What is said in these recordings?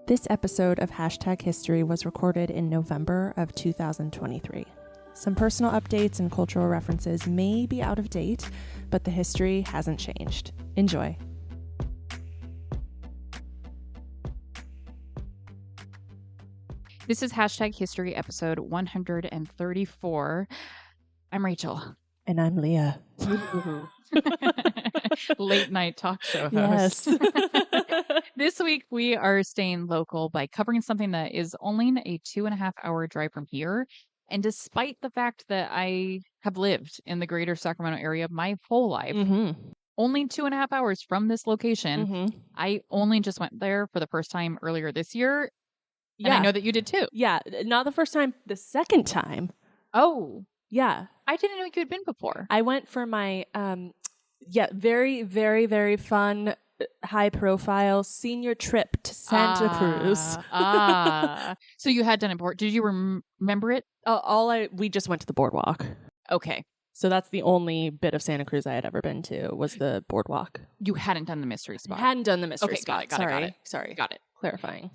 This episode of Hashtag History was recorded in November of 2023. Some personal updates and cultural references may be out of date, but the history hasn't changed. Enjoy. This is Hashtag History episode 134. I'm Rachel. And I'm Leah. Late night talk show host. Yes. This week we are staying local by covering something that is only a 2.5 hour drive from here. And despite the fact that I have lived in the greater Sacramento area my whole life, only 2.5 hours from this location, I only just went there for the first time earlier this year. And I know that you did too. Yeah, not the first time, the second time. Oh. Yeah. I didn't know you had been before. I went for my, very, very, very fun, high-profile senior trip to Santa Cruz. So you had done it before. Did you remember it? We just went to the boardwalk. Okay. So that's the only bit of Santa Cruz I had ever been to was the boardwalk. You hadn't done the mystery spot. I hadn't done the mystery okay, spot. Got it. Sorry. Got it. Clarifying.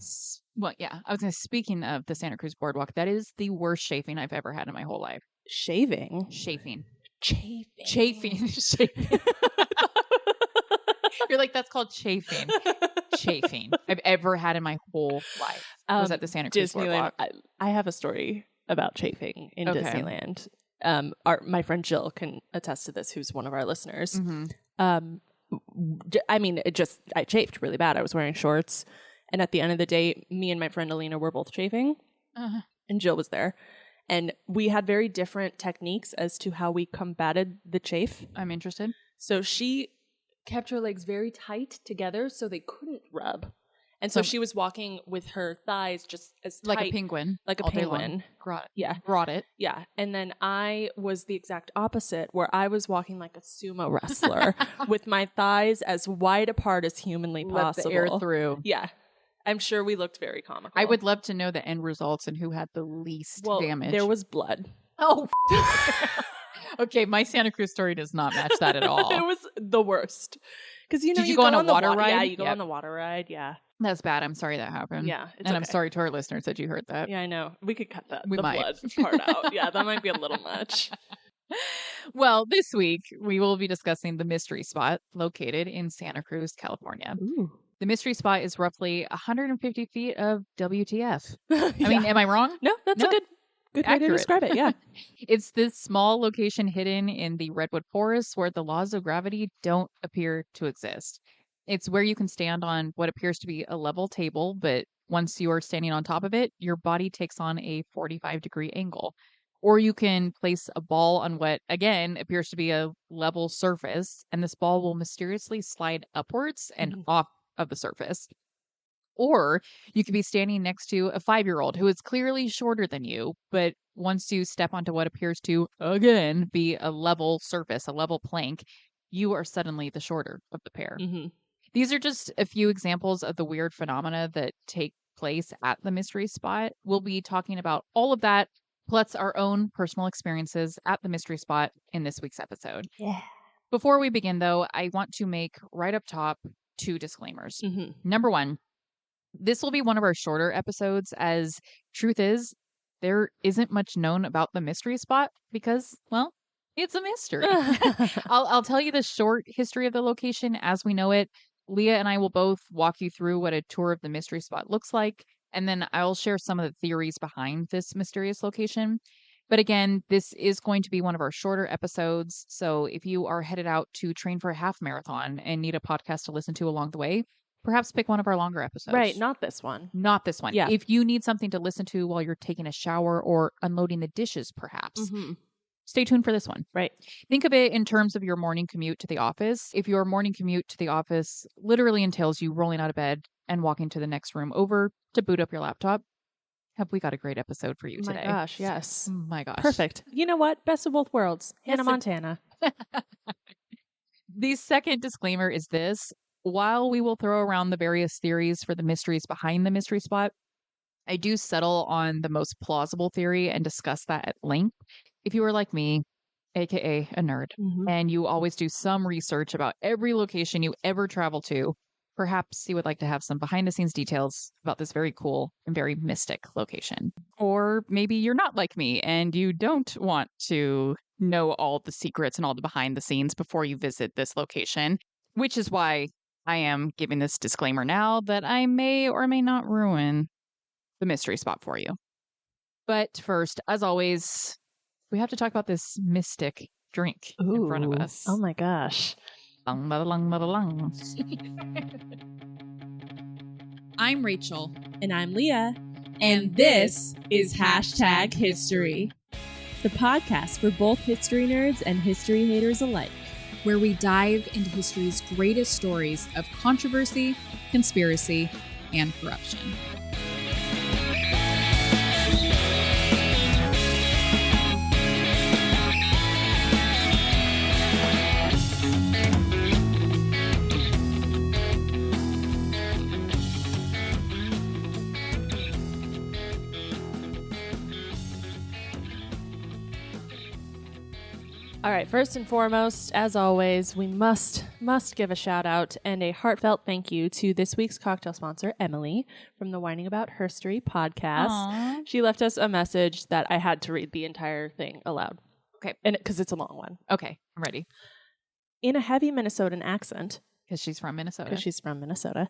Well, yeah. I was going to speaking of the Santa Cruz boardwalk, that is the worst chafing I've ever had in my whole life. Chafing. Chafing. Chafing. You're like, that's called chafing. Chafing I've ever had in my whole life. Was at the Santa Cruz Disneyland. boardwalk. I have a story about chafing in Disneyland. My friend Jill can attest to this, who's one of our listeners. I chafed really bad. I was wearing shorts. And at the end of the day, me and my friend Alina were both chafing. And Jill was there. And we had very different techniques as to how we combated the chafe. I'm interested. So she kept her legs very tight together so they couldn't rub. And so she was walking with her thighs just as tight. Like a penguin. Like a penguin. Yeah. Brought it. Yeah. And then I was the exact opposite, where I was walking like a sumo wrestler with my thighs as wide apart as humanly possible. Let the air through. Yeah. I'm sure we looked very comical. I would love to know the end results and who had the least damage. There was blood. Oh. Okay, my Santa Cruz story does not match that at all. It was the worst. Because Did you go on a water ride? Yeah, you go on the water ride. Yeah. That's bad. I'm sorry that happened. Yeah. And I'm sorry to our listeners that you heard that. Yeah, I know. We could cut that. We might. Blood part out. Yeah, that might be a little much. Well, this week we will be discussing the mystery spot located in Santa Cruz, California. Ooh. The mystery spot is roughly 150 feet of WTF. I mean, am I wrong? No, that's a good way to describe it. Yeah. It's this small location hidden in the redwood forest where the laws of gravity don't appear to exist. It's where you can stand on what appears to be a level table, but once you're standing on top of it, your body takes on a 45-degree angle. Or you can place a ball on what, again, appears to be a level surface, and this ball will mysteriously slide upwards and off of the surface. Or you could be standing next to a 5-year-old who is clearly shorter than you, but once you step onto what appears to, again, be a level surface, a level plank, you are suddenly the shorter of the pair. These are just a few examples of the weird phenomena that take place at the mystery spot. We'll be talking about all of that, plus our own personal experiences at the mystery spot in this week's episode. Yeah. Before we begin, though, I want to make right up top 2 disclaimers. Number 1, this will be one of our shorter episodes, as truth is, there isn't much known about the mystery spot because, well, it's a mystery. I'll tell you the short history of the location as we know it. Leah and I will both walk you through what a tour of the mystery spot looks like, and then I'll share some of the theories behind this mysterious location. But again, this is going to be one of our shorter episodes, so if you are headed out to train for a half marathon and need a podcast to listen to along the way, perhaps pick one of our longer episodes. Right, not this one. Not this one. Yeah. If you need something to listen to while you're taking a shower or unloading the dishes, perhaps, stay tuned for this one. Right. Think of it in terms of your morning commute to the office. If your morning commute to the office literally entails you rolling out of bed and walking to the next room over to boot up your laptop, have we got a great episode for you today? My gosh, yes. My gosh. Perfect. You know what? Best of both worlds. Hannah Montana. The second disclaimer is this. While we will throw around the various theories for the mysteries behind the mystery spot, I do settle on the most plausible theory and discuss that at length. If you are like me, aka a nerd, and you always do some research about every location you ever travel to, perhaps you would like to have some behind the scenes details about this very cool and very mystic location. Or maybe you're not like me and you don't want to know all the secrets and all the behind the scenes before you visit this location, which is why I am giving this disclaimer now that I may or may not ruin the mystery spot for you. But first, as always, we have to talk about this mystic drink in front of us. Oh my gosh. I'm Rachel. And I'm Leah. And this is Hashtag History, the podcast for both history nerds and history haters alike, where we dive into history's greatest stories of controversy, conspiracy, and corruption. All right, first and foremost, as always, we must give a shout out and a heartfelt thank you to this week's cocktail sponsor, Emily, from the Whining About Herstory podcast. Aww. She left us a message that I had to read the entire thing aloud. Okay. And because it's a long one. Okay, I'm ready. In a heavy Minnesotan accent. Because she's from Minnesota. Because she's from Minnesota.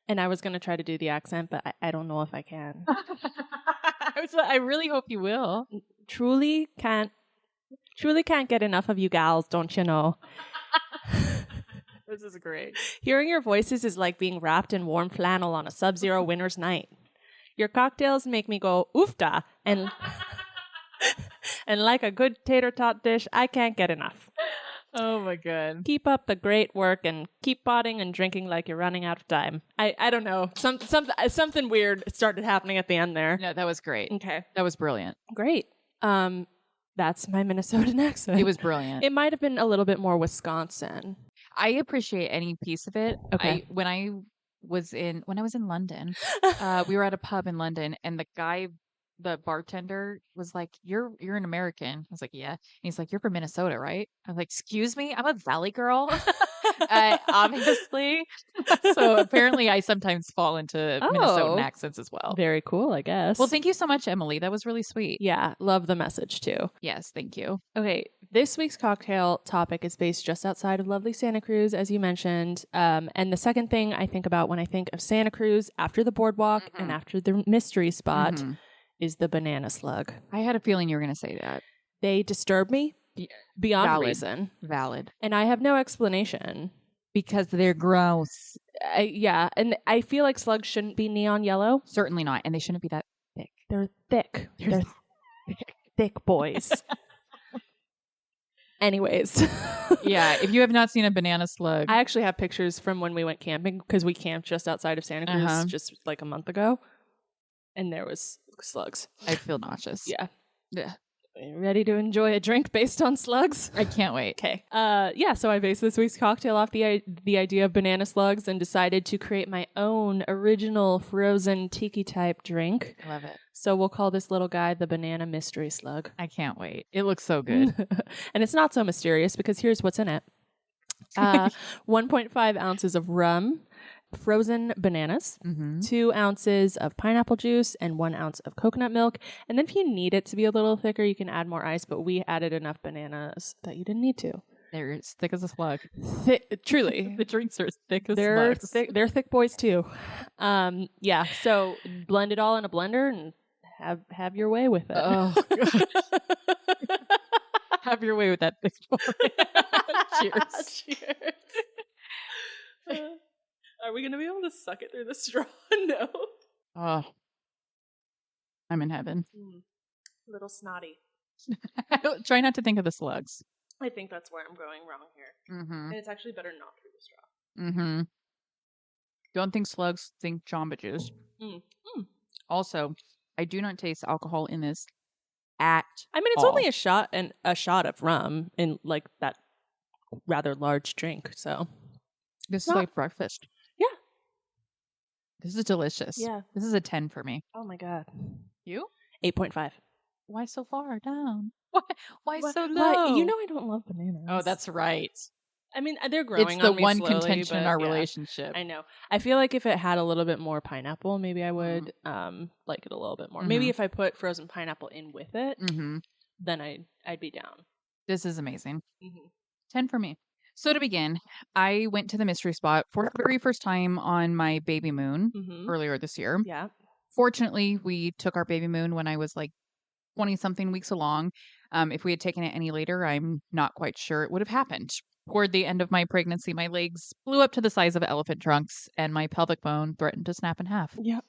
And I was going to try to do the accent, but I don't know if I can. I really hope you will. Truly can't get enough of you gals, don't you know? This is great. Hearing your voices is like being wrapped in warm flannel on a sub-zero winter's night. Your cocktails make me go oofta, and like a good tater tot dish, I can't get enough. Oh my god. Keep up the great work and keep potting and drinking like you're running out of time. I don't know. Something weird started happening at the end there. No, that was great. Okay. That was brilliant. Great. That's my Minnesotan accent. It was brilliant. It might have been a little bit more Wisconsin. I appreciate any piece of it. Okay. When I was in London, we were at a pub in London, and the bartender was like, "You're an American." I was like, "Yeah." And he's like, "You're from Minnesota, right?" I was like, "Excuse me, I'm a Valley girl." Obviously. So apparently I sometimes fall into Minnesotan accents as well. Very cool, I guess. Well, thank you so much, Emily. That was really sweet. Yeah, love the message too. Yes, thank you. Okay, this week's cocktail topic is based just outside of lovely Santa Cruz, as you mentioned. And the second thing I think about when I think of Santa Cruz after the boardwalk and after the mystery spot is the banana slug. I had a feeling you were going to say that. They disturb me beyond reason. Valid. And I have no explanation. Because they're gross. Yeah, and I feel like slugs shouldn't be neon yellow. Certainly not. And they shouldn't be that thick. They're thick. They're thick boys. Anyways. Yeah, if you have not seen a banana slug. I actually have pictures from when we went camping because we camped just outside of Santa Cruz just like a month ago. And there was slugs. I feel nauseous. Yeah. Yeah. Ready to enjoy a drink based on slugs? I can't wait. Okay. Yeah, so I based this week's cocktail off the idea of banana slugs and decided to create my own original frozen tiki type drink. Love it. So we'll call this little guy the banana mystery slug. I can't wait. It looks so good. And it's not so mysterious because here's what's in it. 1.5 ounces of rum, frozen bananas, 2 ounces of pineapple juice, and 1 ounce of coconut milk. And then if you need it to be a little thicker, you can add more ice, but we added enough bananas that you didn't need to. They're as thick as a slug. Truly. The drinks are as thick as slugs. They're thick boys too. Yeah, so blend it all in a blender and have your way with it. Oh, God. Have your way with that thick boy. Cheers. Cheers. Are we going to be able to suck it through the straw? No. Oh. I'm in heaven. Little snotty. Try not to think of the slugs. I think that's where I'm going wrong here. And it's actually better not through the straw. Don't think slugs, think Jamba Juice. Also, I do not taste alcohol in this at it's all. only a shot of rum in like that rather large drink, so. This is like breakfast. Yeah. This is delicious. Yeah. This is a 10 for me. Oh my God. You? 8.5. Why so far down? Why so low? You know I don't love bananas. Oh, that's right. I mean, they're growing It's the on me one slowly, contention in but our yeah, relationship. I know. I feel like if it had a little bit more pineapple, maybe I would like it a little bit more. Maybe if I put frozen pineapple in with it, then I'd be down. This is amazing. 10 for me. So to begin, I went to the mystery spot for the very first time on my baby moon earlier this year. Yeah. Fortunately, we took our baby moon when I was like 20-something weeks along. If we had taken it any later, I'm not quite sure it would have happened. Toward the end of my pregnancy, my legs blew up to the size of elephant trunks, and my pelvic bone threatened to snap in half. Yeah.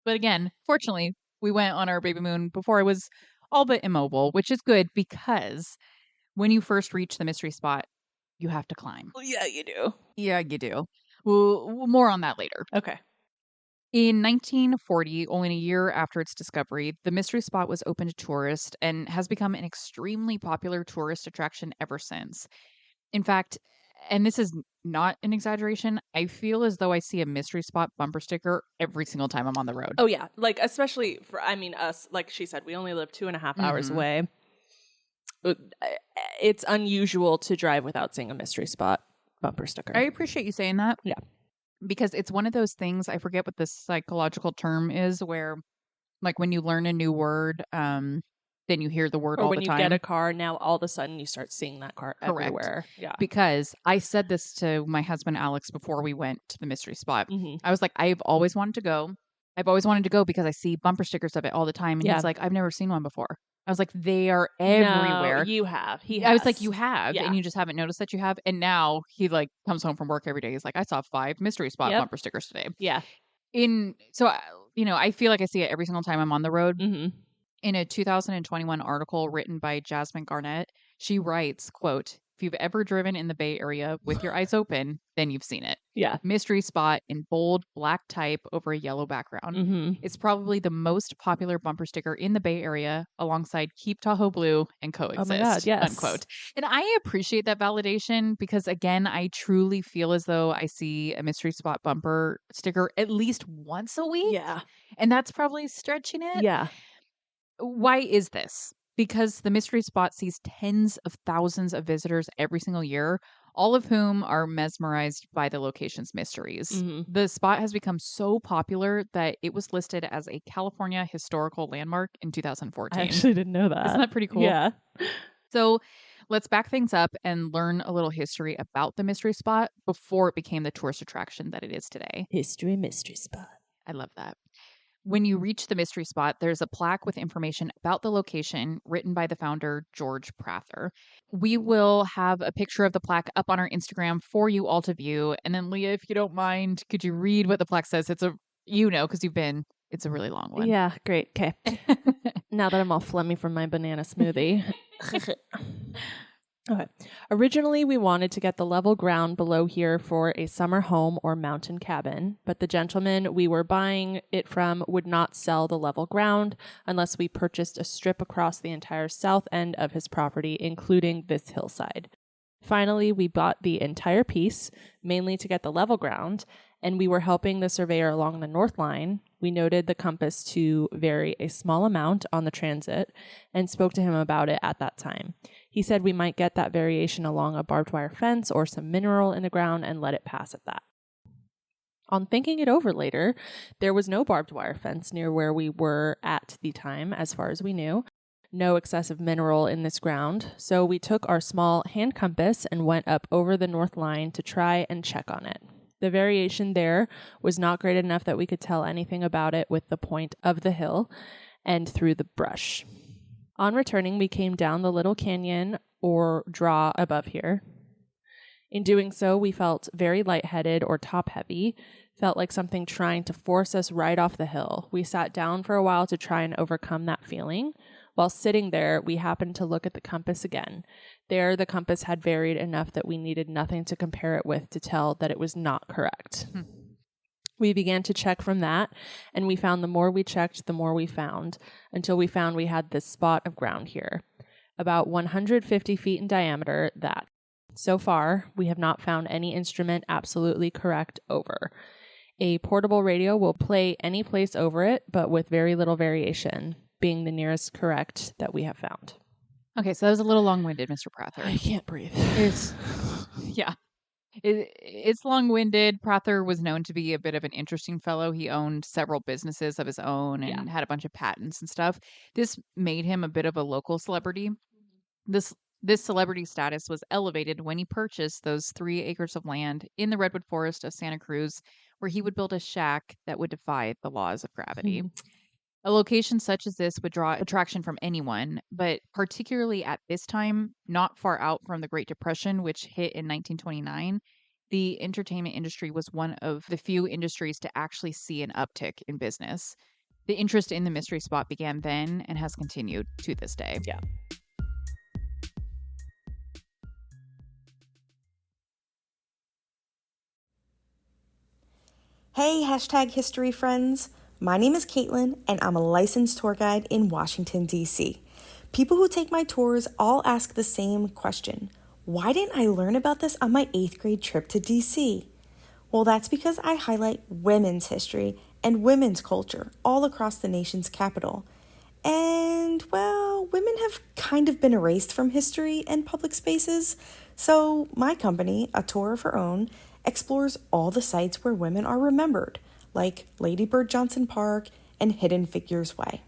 But again, fortunately, we went on our baby moon before I was all but immobile, which is good because when you first reach the mystery spot, you have to climb. Well, yeah, you do. Yeah, you do. Well, more on that later. Okay. In 1940, only a year after its discovery, the mystery spot was open to tourists and has become an extremely popular tourist attraction ever since. In fact, and this is not an exaggeration, I feel as though I see a mystery spot bumper sticker every single time I'm on the road. Oh, yeah. Like, especially for, I mean, us, like she said, we only live 2.5 hours away. It's unusual to drive without seeing a mystery spot bumper sticker. I appreciate you saying that. Yeah. Because it's one of those things, I forget what the psychological term is, where like when you learn a new word, then you hear the word or all when the you time. get a car, now all of a sudden you start seeing that car Correct. everywhere. Yeah. Because I said this to my husband, Alex, before we went to the mystery spot. I was like, I've always wanted to go. I've always wanted to go because I see bumper stickers of it all the time. And he's like, I've never seen one before. I was like, they are everywhere. No, you have. I was like, you have, Yeah. and you just haven't noticed that you have. And now he like comes home from work every day. He's like, I saw 5 mystery spot bumper stickers today. Yeah. So I feel like I see it every single time I'm on the road. In a 2021 article written by Jasmine Garnett, she writes, quote, "If you've ever driven in the Bay Area with your eyes open, then you've seen it. Yeah. Mystery spot in bold black type over a yellow background. It's probably the most popular bumper sticker in the Bay Area alongside Keep Tahoe Blue and Coexist." Oh my God, yes. Unquote. And I appreciate that validation because, again, I truly feel as though I see a mystery spot bumper sticker at least once a week. Yeah. And that's probably stretching it. Yeah. Why is this? Because the mystery spot sees tens of thousands of visitors every single year, all of whom are mesmerized by the location's mysteries. The spot has become so popular that it was listed as a California historical landmark in 2014. I actually didn't know that. Isn't that pretty cool? Yeah. So let's back things up and learn a little history about the mystery spot before it became the tourist attraction that it is today. History mystery spot. I love that. When you reach the mystery spot, there's a plaque with information about the location written by the founder, George Prather. We will have a picture of the plaque up on our Instagram for you all to view. And then, Leah, if you don't mind, could you read what the plaque says? Because you've been, it's a really long one. Yeah, great. Okay. Now that I'm all phlegmy from my banana smoothie. Okay. Originally, we wanted to get the level ground below here for a summer home or mountain cabin, but the gentleman we were buying it from would not sell the level ground unless we purchased a strip across the entire south end of his property, including this hillside. Finally, we bought the entire piece, mainly to get the level ground, and we were helping the surveyor along the north line. We noted the compass to vary a small amount on the transit and spoke to him about it at that time. He said we might get that variation along a barbed wire fence or some mineral in the ground and let it pass at that. On thinking it over later, there was no barbed wire fence near where we were at the time, as far as we knew. No excessive mineral in this ground, so we took our small hand compass and went up over the north line to try and check on it. The variation there was not great enough that we could tell anything about it with the point of the hill and through the brush. On returning, we came down the little canyon or draw above here. In doing so, we felt very lightheaded or top-heavy, felt like something trying to force us right off the hill. We sat down for a while to try and overcome that feeling. While sitting there, we happened to look at the compass again. There, the compass had varied enough that we needed nothing to compare it with to tell that it was not correct. We began to check from that, and we found the more we checked, the more we found, until we found we had this spot of ground here, about 150 feet in diameter, that. So far, we have not found any instrument absolutely correct over. A portable radio will play any place over it, but with very little variation, being the nearest correct that we have found. Okay, so that was a little long-winded, Mr. Prather. I can't breathe. Yeah. It's long-winded. Prather was known to be a bit of an interesting fellow. He owned several businesses of his own and had a bunch of patents and stuff. This made him a bit of a local celebrity. This celebrity status was elevated when he purchased those 3 acres of land in the redwood forest of Santa Cruz, where he would build a shack that would defy the laws of gravity. A location such as this would draw attraction from anyone, but particularly at this time, not far out from the Great Depression, which hit in 1929, the entertainment industry was one of the few industries to actually see an uptick in business. The interest in the mystery spot began then and has continued to this day. Yeah. Hey, #history friends. My name is Caitlin, and I'm a licensed tour guide in Washington, D.C. People who take my tours all ask the same question. Why didn't I learn about this on my 8th grade trip to D.C.? Well, that's because I highlight women's history and women's culture all across the nation's capital. And, well, women have kind of been erased from history and public spaces. So my company, A Tour of Her Own, explores all the sites where women are remembered, like Lady Bird Johnson Park and Hidden Figures Way.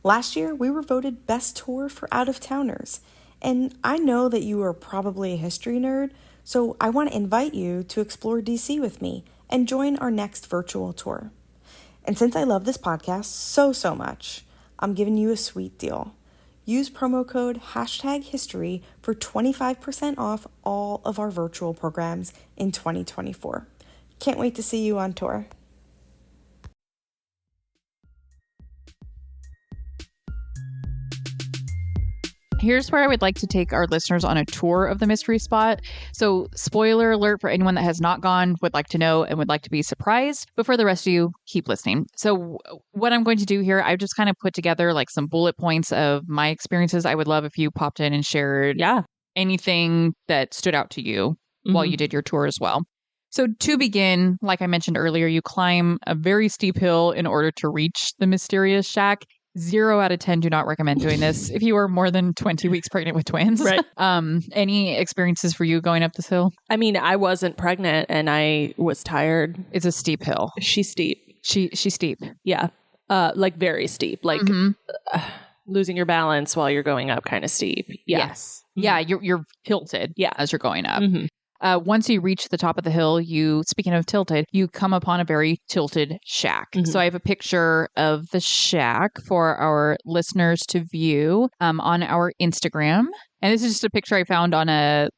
Last year, we were voted Best Tour for Out-of-Towners, and I know that you are probably a history nerd, so I want to invite you to explore DC with me and join our next virtual tour. And since I love this podcast so much, I'm giving you a sweet deal. Use promo code #history for 25% off all of our virtual programs in 2024. Can't wait to see you on tour. Here's where I would like to take our listeners on a tour of the mystery spot. So, spoiler alert for anyone that has not gone, would like to know, and would like to be surprised. But for the rest of you, keep listening. So, what I'm going to do here, I've just kind of put together like some bullet points of my experiences. I would love if you popped in and shared anything that stood out to you while you did your tour as well. So, to begin, like I mentioned earlier, you climb a very steep hill in order to reach the mysterious shack. 0 out of 10 do not recommend doing this if you are more than 20 weeks pregnant with twins. Right. Any experiences for you going up this hill? I mean, I wasn't pregnant and I was tired. It's a steep hill. She's steep. She's steep. Yeah. Like very steep. Like losing your balance while you're going up kind of steep. Yeah. Yes. Yeah, you're tilted as you're going up. Once you reach the top of the hill, speaking of tilted, you come upon a very tilted shack. So I have a picture of the shack for our listeners to view on our Instagram. And this is just a picture I found on a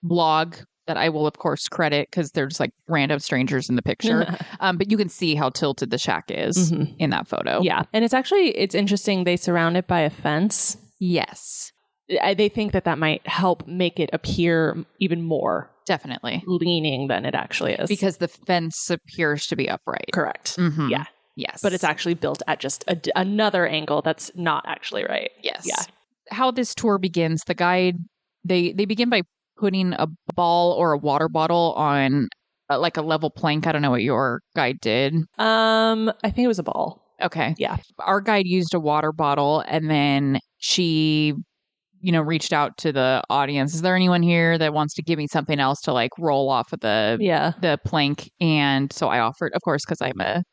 blog that I will, of course, credit because there's like random strangers in the picture. But you can see how tilted the shack is in that photo. Yeah. And it's interesting. They surround it by a fence. Yes. They think that might help make it appear even more definitely leaning than it actually is. Because the fence appears to be upright. Correct. Yeah. Yes. But it's actually built at just another angle that's not actually right. Yes. Yeah. How this tour begins, the guide, they begin by putting a ball or a water bottle on like a level plank. I don't know what your guide did. I think it was a ball. Okay. Yeah. Our guide used a water bottle and then she reached out to the audience. Is there anyone here that wants to give me something else to like roll off of the plank? And so I offered, of course, because I'm a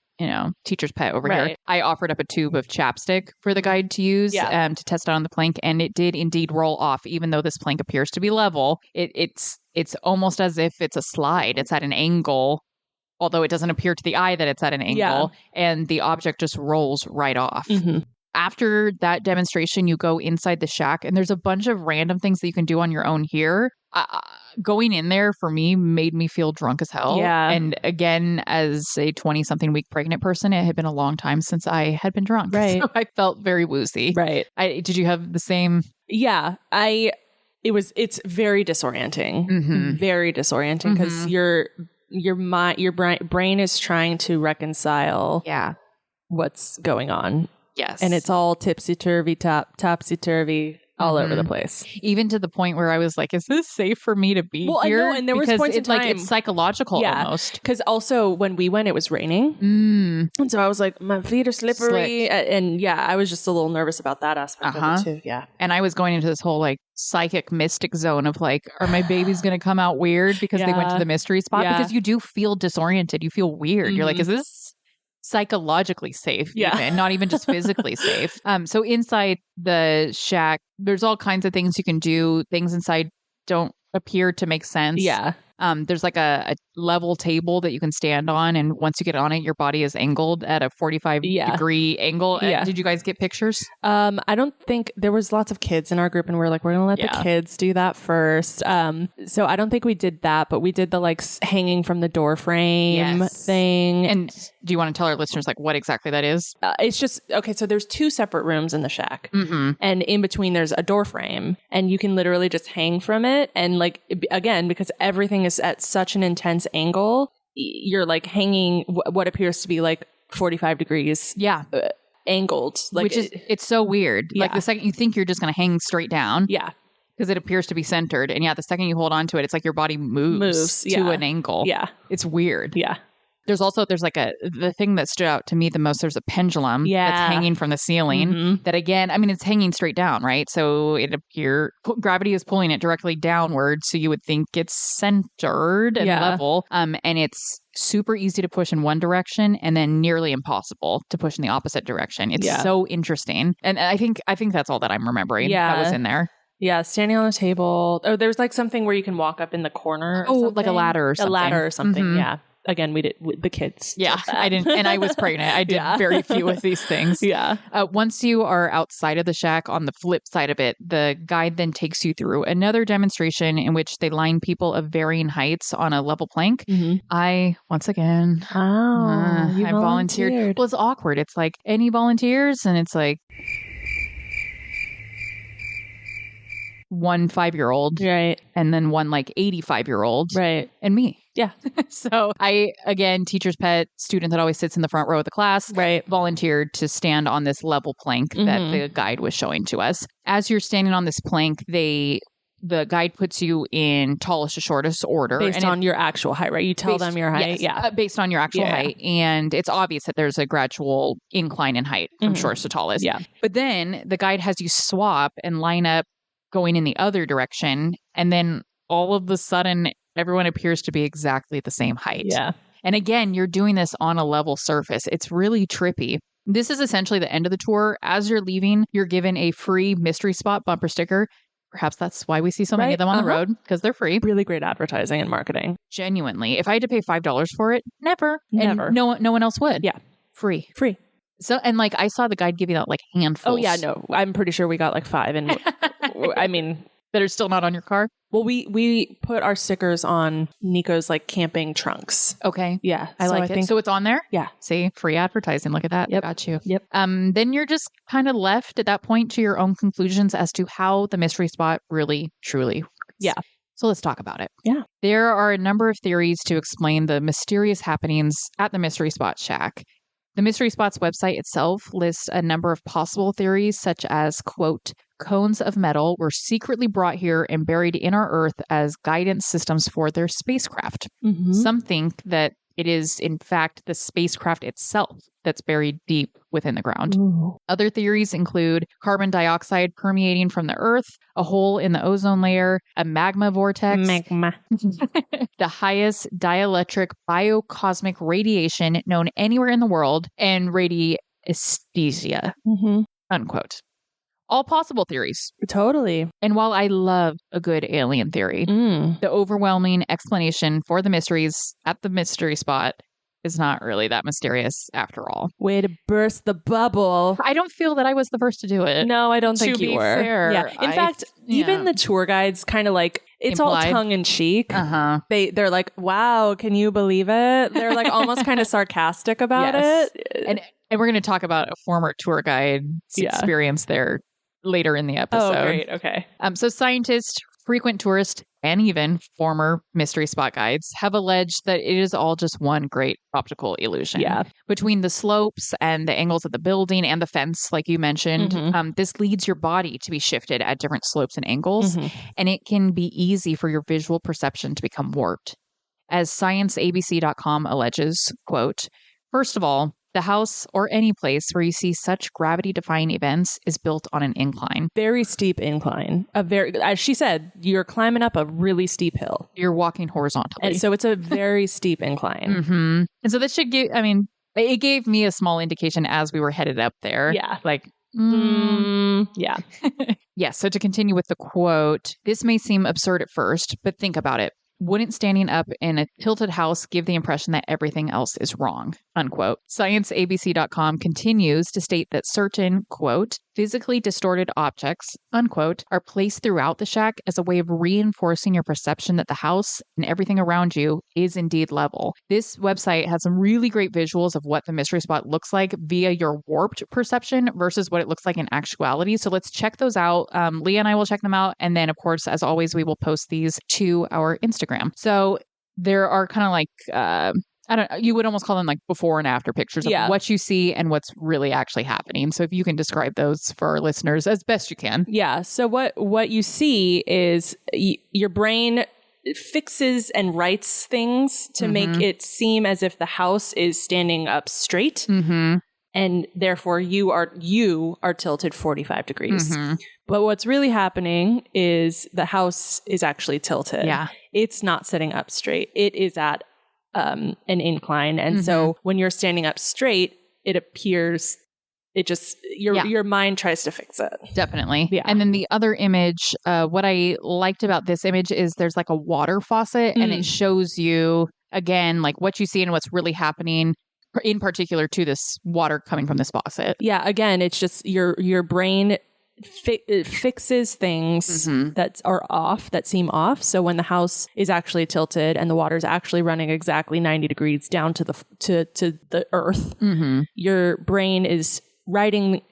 teacher's pet over here. I offered up a tube of chapstick for the guide to use to test out on the plank, and it did indeed roll off. Even though this plank appears to be level, it's almost as if it's a slide. It's at an angle, although it doesn't appear to the eye that it's at an angle, and the object just rolls right off. After that demonstration, you go inside the shack, and there's a bunch of random things that you can do on your own here. Going in there, for me, made me feel drunk as hell. Yeah. And again, as a 20-something week pregnant person, it had been a long time since I had been drunk. Right. So I felt very woozy. Right. Did you have the same? Yeah. It's very disorienting. Very disorienting because your brain is trying to reconcile what's going on. Yes. And it's all tipsy-turvy, topsy-turvy all over the place. Even to the point where I was like, is this safe for me to be here? I know, and there was because points in time. Like, it's psychological almost. Because also when we went, it was raining. And so I was like, my feet are slippery. And yeah, I was just a little nervous about that aspect of it too. Yeah. And I was going into this whole like psychic mystic zone of like, are my babies going to come out weird because they went to the mystery spot? Because you do feel disoriented. You feel weird. You're like, is this psychologically safe? Even, not even just physically safe. So inside the shack, there's all kinds of things you can do. Things inside don't appear to make sense. Yeah. There's like a level table that you can stand on, and once you get on it, your body is angled at a 45 degree angle. Did you guys get pictures? I don't think there was lots of kids in our group, and we were like, we're gonna let the kids do that first. So I don't think we did that, but we did the like hanging from the door frame thing. And do you want to tell our listeners like what exactly that is? It's just okay. So there's 2 separate rooms in the shack, and in between there's a door frame, and you can literally just hang from it. And like again, because everything is at such an intense angle, you're like hanging what appears to be like 45 degrees angled, like, which is it's so weird. Like the second you think you're just going to hang straight down, because it appears to be centered, and the second you hold on to it, it's like your body moves to an angle. It's weird. There's like the thing that stood out to me the most, there's a pendulum that's hanging from the ceiling that again, I mean, it's hanging straight down, right? So gravity is pulling it directly downward. So you would think it's centered and level. And it's super easy to push in one direction and then nearly impossible to push in the opposite direction. It's so interesting. And I think that's all that I'm remembering that was in there. Yeah, standing on a table. Oh, there's like something where you can walk up in the corner. Like a ladder or something. A ladder or something, yeah. Again, we did the kids. Yeah, I didn't, and I was pregnant. I did very few of these things. Once you are outside of the shack, on the flip side of it, the guide then takes you through another demonstration in which they line people of varying heights on a level plank. I volunteered. Well, it's awkward. It's like, any volunteers? And it's like, one 5-year-old, right, and then one like 85-year-old, right, and me. Yeah. So I, again, teacher's pet, student that always sits in the front row of the class, right, volunteered to stand on this level plank that the guide was showing to us. As you're standing on this plank, the guide puts you in tallest to shortest order. Based on your actual height, right? You tell them your height. Based on your actual height. And it's obvious that there's a gradual incline in height from shortest to tallest. Yeah. But then the guide has you swap and line up going in the other direction. And then all of a sudden, everyone appears to be exactly the same height. Yeah. And again, you're doing this on a level surface. It's really trippy. This is essentially the end of the tour. As you're leaving, you're given a free mystery spot bumper sticker. Perhaps that's why we see so many of them on the road, because they're free. Really great advertising and marketing. Genuinely. If I had to pay $5 for it, never. Never. And no one else would. Yeah. Free. So, and like I saw the guide giving out like handfuls. Oh yeah, no. I'm pretty sure we got like 5. And I mean, that are still not on your car? Well, we put our stickers on Nico's like camping trunks. Okay. Yeah. I like it. So it's on there? Yeah. See, free advertising. Look at that. Yep. Got you. Yep. Then you're just kind of left at that point to your own conclusions as to how the mystery spot really, truly works. Yeah. So let's talk about it. Yeah. There are a number of theories to explain the mysterious happenings at the Mystery Spot Shack. The Mystery Spot's website itself lists a number of possible theories, such as, quote, cones of metal were secretly brought here and buried in our Earth as guidance systems for their spacecraft. Some think that it is, in fact, the spacecraft itself that's buried deep within the ground. Other theories include carbon dioxide permeating from the Earth, a hole in the ozone layer, a magma vortex, the highest dielectric biocosmic radiation known anywhere in the world, and radiesthesia, unquote. All possible theories. Totally. And while I love a good alien theory, the overwhelming explanation for the mysteries at the mystery spot is not really that mysterious after all. Way to burst the bubble. I don't feel that I was the first to do it. No, I don't think you were. Fair, yeah. In fact, even the tour guides kind of like, it's implied. All tongue in cheek. They're like, wow, can you believe it? They're like almost kind of sarcastic about it. And we're going to talk about a former tour guide's experience there later in the episode. Oh, great. Okay. So scientist frequent tourists and even former mystery spot guides have alleged that it is all just one great optical illusion. Yeah. Between the slopes and the angles of the building and the fence, like you mentioned, this leads your body to be shifted at different slopes and angles, and it can be easy for your visual perception to become warped. As ScienceABC.com alleges, quote, first of all, the house or any place where you see such gravity-defying events is built on an incline. Very steep incline. As she said, you're climbing up a really steep hill. You're walking horizontally. And so it's a very steep incline. And so this should give, it gave me a small indication as we were headed up there. Yeah. Like, yeah. Yeah. So to continue with the quote, this may seem absurd at first, but think about it. Wouldn't standing up in a tilted house give the impression that everything else is wrong? Unquote. ScienceABC.com continues to state that certain, quote, physically distorted objects, unquote, are placed throughout the shack as a way of reinforcing your perception that the house and everything around you is indeed level. This website has some really great visuals of what the mystery spot looks like via your warped perception versus what it looks like in actuality. So let's check those out. Leah and I will check them out. And then, of course, as always, we will post these to our Instagram. So there are kind of like, you would almost call them like before and after pictures of what you see and what's really actually happening. So if you can describe those for our listeners as best you can. Yeah. So what you see is your brain fixes and writes things to make it seem as if the house is standing up straight. And therefore you are tilted 45 degrees. But what's really happening is the house is actually tilted. Yeah. It's not sitting up straight. It is at an incline. And so when you're standing up straight, it appears, your mind tries to fix it. Definitely. Yeah. And then the other image, what I liked about this image is there's like a water faucet and it shows you, again, like what you see and what's really happening in particular to this water coming from this faucet. Yeah. Again, it's just your brain fixes things that are off, that seem off. So when the house is actually tilted and the water is actually running exactly 90 degrees down to the earth, your brain is writing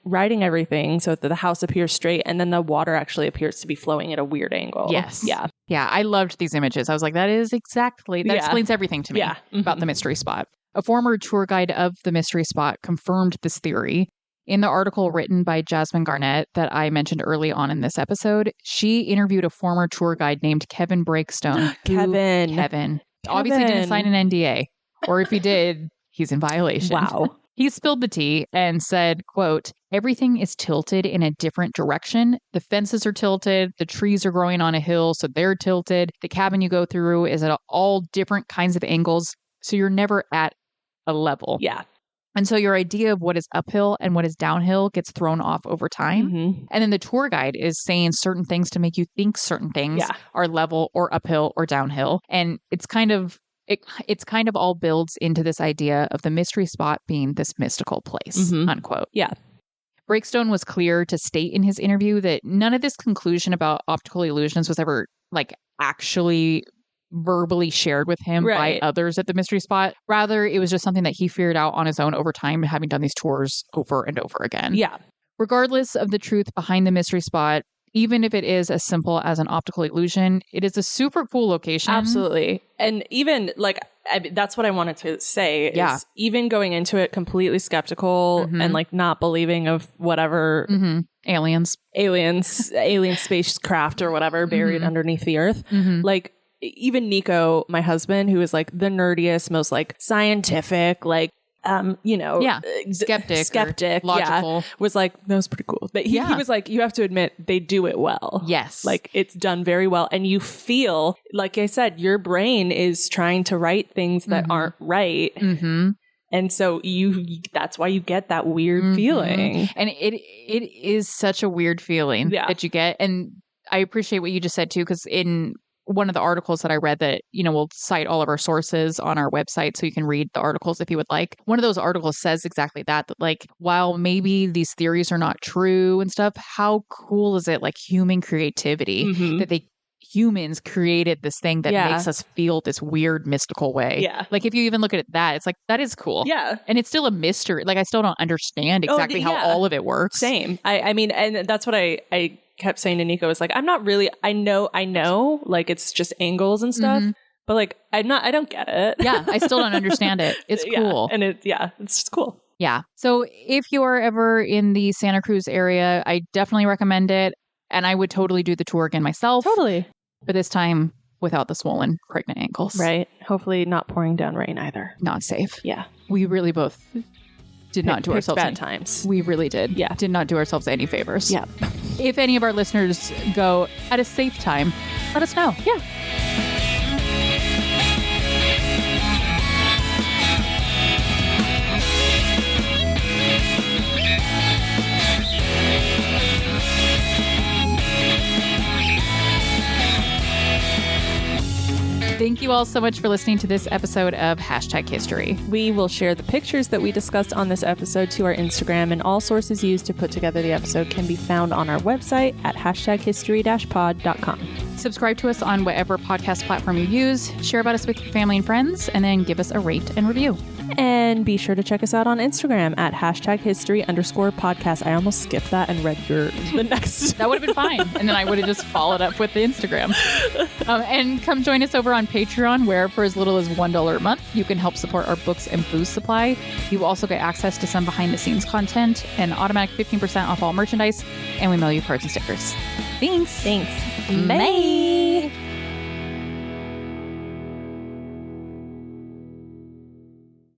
everything so that the house appears straight, and then the water actually appears to be flowing at a weird angle. Yes. Yeah. Yeah. I loved these images. I was like, that explains everything to me about the mystery spot. A former tour guide of the mystery spot confirmed this theory. In the article written by Jasmine Garnett that I mentioned early on in this episode, she interviewed a former tour guide named Kevin Breakstone. Kevin obviously didn't sign an NDA, or if he did, he's in violation. Wow. He spilled the tea and said, quote, everything is tilted in a different direction. The fences are tilted. The trees are growing on a hill, so they're tilted. The cabin you go through is at all different kinds of angles, so you're never at a level. Yeah. And so your idea of what is uphill and what is downhill gets thrown off over time. And then the tour guide is saying certain things to make you think certain things are level or uphill or downhill. And it's kind of all builds into this idea of the mystery spot being this mystical place, unquote. Yeah. Breakstone was clear to state in his interview that none of this conclusion about optical illusions was ever like actually verbally shared with him by others at the mystery spot. Rather, it was just something that he figured out on his own over time, having done these tours over and over again. Yeah. Regardless of the truth behind the mystery spot, even if it is as simple as an optical illusion, it is a super cool location. Absolutely. And even that's what I wanted to say is even going into it completely skeptical and like not believing of whatever aliens, alien spacecraft or whatever buried underneath the earth. Like even Nico, my husband, who is like the nerdiest, most like scientific, like skeptic, logical, was like, that was pretty cool. But he was like, you have to admit they do it well. Yes. Like it's done very well. And you feel, like I said, your brain is trying to write things that aren't right. And so that's why you get that weird feeling. And it is such a weird feeling that you get. And I appreciate what you just said too, because in one of the articles that I read that, we'll cite all of our sources on our website so you can read the articles if you would like. One of those articles says exactly that like, while maybe these theories are not true and stuff, how cool is it, like human creativity that humans created this thing that makes us feel this weird mystical way. Yeah. Like if you even look at that, it's like, that is cool. Yeah. And it's still a mystery. Like I still don't understand exactly how all of it works. Same. I mean, and that's what I kept saying to Nico, was like, I know, like it's just angles and stuff, but like I don't get it. Yeah, I still don't understand it. It's cool. And it's just cool. Yeah. So if you are ever in the Santa Cruz area, I definitely recommend it. And I would totally do the tour again myself. Totally. But this time without the swollen pregnant ankles. Right. Hopefully not pouring down rain either. Not safe. Yeah. We really both did not do ourselves bad times. We really did. Yeah. Did not do ourselves any favors. Yeah. If any of our listeners go at a safe time, let us know. Yeah. Thank you all so much for listening to this episode of #History. We will share the pictures that we discussed on this episode to our Instagram, and all sources used to put together the episode can be found on our website at #history-pod.com. Subscribe to us on whatever podcast platform you use, share about us with your family and friends, and then give us a rate and review. And be sure to check us out on Instagram at #history_podcast. I almost skipped that and read the next. That would have been fine. And then I would have just followed up with the Instagram. And come join us over on Patreon, where for as little as $1 a month, you can help support our books and booze supply. You will also get access to some behind the scenes content and automatic 15% off all merchandise. And we mail you cards and stickers. Thanks. Bye.